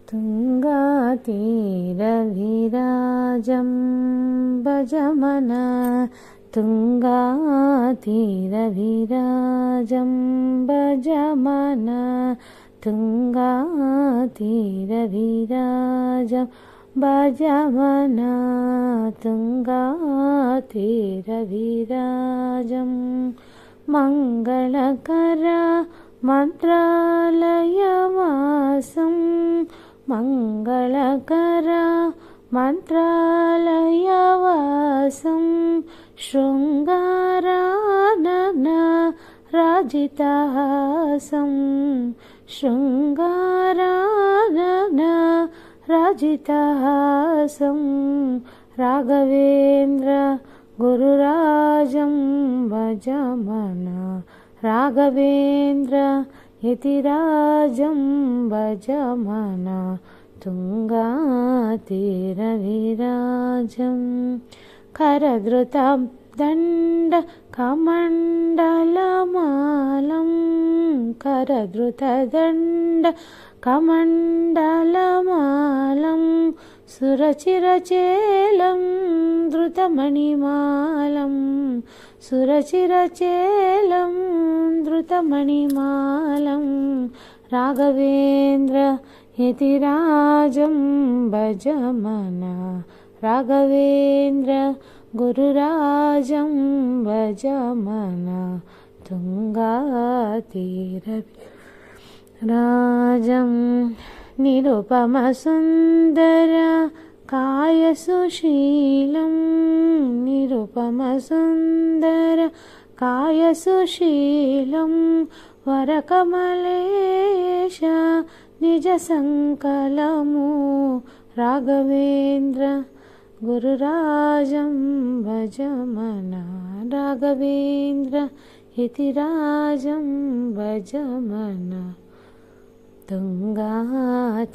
तुङ्गातीरविराजं भजमन तुङ्गातीरविराजं भजमन तुङ्गातीरविराजं भजमन तुङ्गातीरविराजं मङ्गलकर मन्त्रालयवासं मङ्गलकर मन्त्रालयवासं शृङ्गारानन राजितहासं शृङ्गारानन राजितहासं Raghavendra गुरुराजं भजमन Raghavendra यतिराजं भजमन तुङ्गातीरविराजं करधृतं दण्डकमण्डलमालं करधृतदण्डकमण्डलमालं सुरचिरचेलं धृतमणिमालं सुरचिरचेलं धृतमणिमालं Raghavendra यतिराजं भजमन Raghavendra गुरुराजं भजमन तुङ्गातीरविराजं निरुपमसुन्दर कायसुशीलं निरुपमसुन्दर कायसुशीलं वरकमलेश निजसङ्कलमु Raghavendra गुरुराजं भजमन Raghavendra यतिराजं भजमन तुङ्गातीरविराजम्।